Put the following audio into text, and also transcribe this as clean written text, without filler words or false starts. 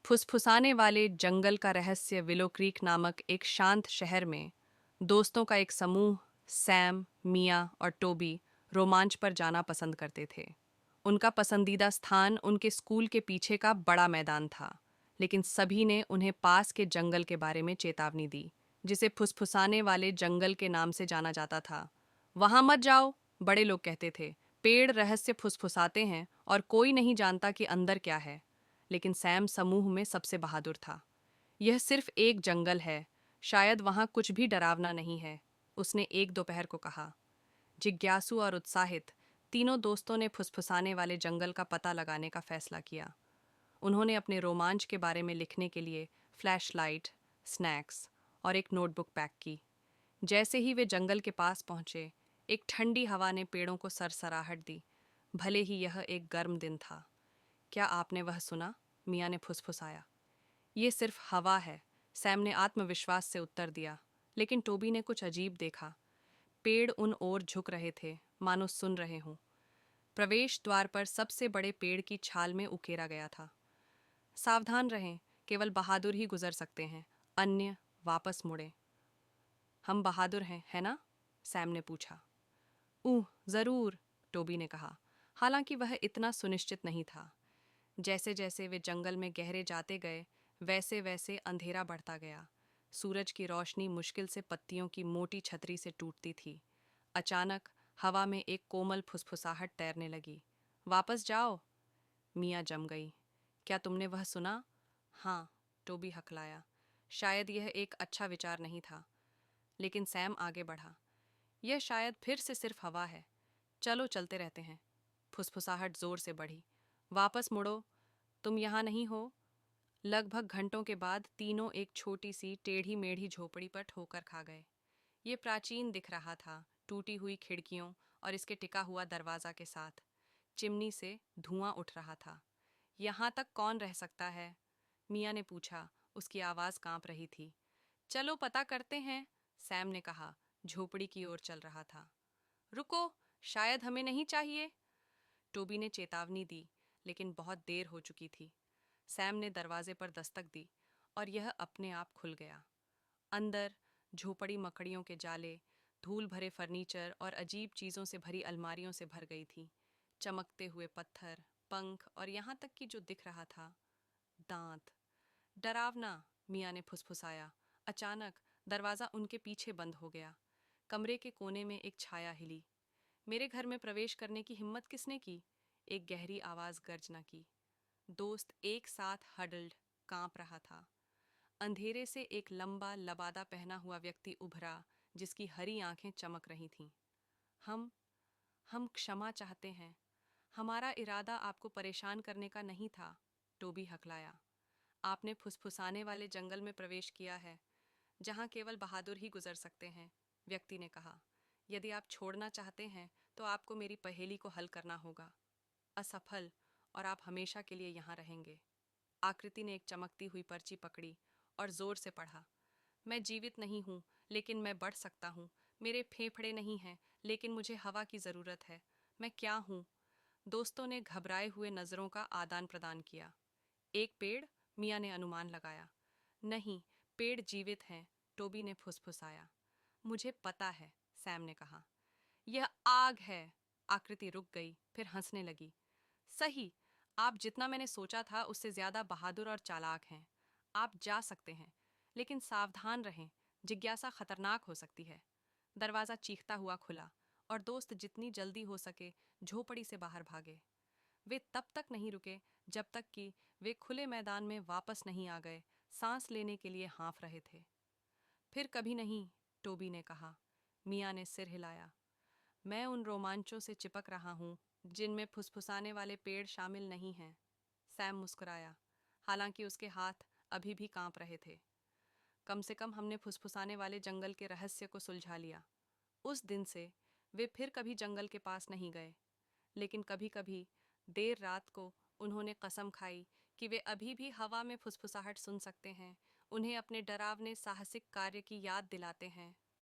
फुसफुसाने वाले जंगल का रहस्य विलो क्रीक नामक एक शांत शहर में दोस्तों का एक समूह सैम, मिया और टोबी रोमांच पर जाना पसंद करते थे। उनका पसंदीदा स्थान उनके स्कूल के पीछे का बड़ा मैदान था, लेकिन सभी ने उन्हें पास के जंगल के बारे में चेतावनी दी, जिसे फुसफुसाने वाले जंगल के नाम से जाना जाता था। वहां मत जाओ, बड़े लोग कहते थे। पेड़ रहस्य फुसफुसाते हैं और कोई नहीं जानता कि अंदर क्या है। लेकिन सैम समूह में सबसे बहादुर था। यह सिर्फ एक जंगल है, शायद वहां कुछ भी डरावना नहीं है, उसने एक दोपहर को कहा। जिज्ञासु और उत्साहित तीनों दोस्तों ने फुसफुसाने वाले जंगल का पता लगाने का फैसला किया। उन्होंने अपने रोमांच के बारे में लिखने के लिए फ्लैशलाइट, स्नैक्स और एक नोटबुक पैक की। जैसे ही वे जंगल के पास पहुंचे, एक ठंडी हवा ने पेड़ों को सरसराहट दी, भले ही यह एक गर्म दिन था। क्या आपने वह सुना? मिया ने फुसफुसाया। ये सिर्फ हवा है, सैम ने आत्मविश्वास से उत्तर दिया। लेकिन टोबी ने कुछ अजीब देखा। पेड़ उन ओर झुक रहे थे, मानो सुन रहे हों। प्रवेश द्वार पर सबसे बड़े पेड़ की छाल में उकेरा गया था। सावधान रहें, केवल बहादुर ही गुजर सकते हैं, अन्य वापस मुड़े। हम बहादुर हैं, है ना? सैम ने पूछा। जरूर, टोबी ने कहा, हालांकि वह इतना सुनिश्चित नहीं था। जैसे जैसे वे जंगल में गहरे जाते गए, वैसे वैसे अंधेरा बढ़ता गया। सूरज की रोशनी मुश्किल से पत्तियों की मोटी छतरी से टूटती थी। अचानक हवा में एक कोमल फुसफुसाहट तैरने लगी। वापस जाओ। मिया जम गई। क्या तुमने वह सुना? हाँ, टोबी हकलाया। शायद यह एक अच्छा विचार नहीं था। लेकिन सैम आगे बढ़ा। यह शायद फिर से सिर्फ हवा है। चलो चलते रहते हैं। फुसफुसाहट जोर से बढ़ी। वापस मुड़ो, तुम यहाँ नहीं हो। लगभग घंटों के बाद तीनों एक छोटी सी टेढ़ी मेढ़ी झोपड़ी पर ठोकर खा गए। ये प्राचीन दिख रहा था, टूटी हुई खिड़कियों और इसके टिका हुआ दरवाजा के साथ। चिमनी से धुआं उठ रहा था। यहाँ तक कौन रह सकता है? मिया ने पूछा, उसकी आवाज़ कांप रही थी। चलो पता करते हैं, सैम ने कहा, झोपड़ी की ओर चल रहा था। रुको, शायद हमें नहीं चाहिए, टोबी ने चेतावनी दी, लेकिन बहुत देर हो चुकी थी। सैम ने दरवाजे पर दस्तक दी और यह अपने आप खुल गया। अंदर झोपड़ी मकड़ियों के जाले, धूल भरे फर्नीचर और अजीब चीज़ों से भरी अलमारियों से भर गई थी। चमकते हुए पत्थर, पंख और यहाँ तक कि जो दिख रहा था, दांत। डरावना, मिया ने फुसफुसाया। अचानक दरवाज़ा उनके पीछे बंद हो गया। कमरे के कोने में एक छाया हिली। मेरे घर में प्रवेश करने की हिम्मत किसने की? एक गहरी आवाज़ गर्जना की। दोस्त एक साथ हडल्ड, कांप रहा था। अंधेरे से एक लंबा लबादा पहना हुआ व्यक्ति उभरा, जिसकी हरी आंखें चमक रही थीं। हम हम क्षमा चाहते हैं। हमारा इरादा आपको परेशान करने का नहीं था, टोबी हकलाया। आपने फुसफुसाने वाले जंगल में प्रवेश किया है, जहां केवल बहादुर ही गुजर सकते हैं, व्यक्ति ने कहा। यदि आप छोड़ना चाहते हैं, तो आपको मेरी पहेली को हल करना होगा। असफल, और आप हमेशा के लिए यहाँ रहेंगे। आकृति ने एक चमकती हुई पर्ची पकड़ी और जोर से पढ़ा। मैं जीवित नहीं हूँ, लेकिन मैं बढ़ सकता हूँ। मेरे फेफड़े नहीं हैं, लेकिन मुझे हवा की ज़रूरत है। मैं क्या हूँ? दोस्तों ने घबराए हुए नज़रों का आदान प्रदान किया। एक पेड़, मिया ने अनुमान लगाया। नहीं, पेड़ जीवित हैं, टोबी ने फुसफुसाया। मुझे पता है, सैम ने कहा। यह आग है। आकृति रुक गई, फिर हंसने लगी। सही, आप जितना मैंने सोचा था उससे ज्यादा बहादुर और चालाक हैं। आप जा सकते हैं, लेकिन सावधान रहें, जिज्ञासा खतरनाक हो सकती है। दरवाजा चीखता हुआ खुला और दोस्त जितनी जल्दी हो सके झोपड़ी से बाहर भागे। वे तब तक नहीं रुके जब तक कि वे खुले मैदान में वापस नहीं आ गए, सांस लेने के लिए हाँफ रहे थे। फिर कभी नहीं, टोबी ने कहा। मिया ने सिर हिलाया। मैं उन रोमांचों से चिपक रहा हूँ जिनमें फुसफुसाने वाले पेड़ शामिल नहीं हैं। सैम मुस्कुराया, हालांकि उसके हाथ अभी भी कांप रहे थे। कम से कम हमने फुसफुसाने वाले जंगल के रहस्य को सुलझा लिया। उस दिन से वे फिर कभी जंगल के पास नहीं गए, लेकिन कभी कभी देर रात को उन्होंने कसम खाई कि वे अभी भी हवा में फुसफुसाहट सुन सकते हैं, उन्हें अपने डरावने साहसिक कार्य की याद दिलाते हैं।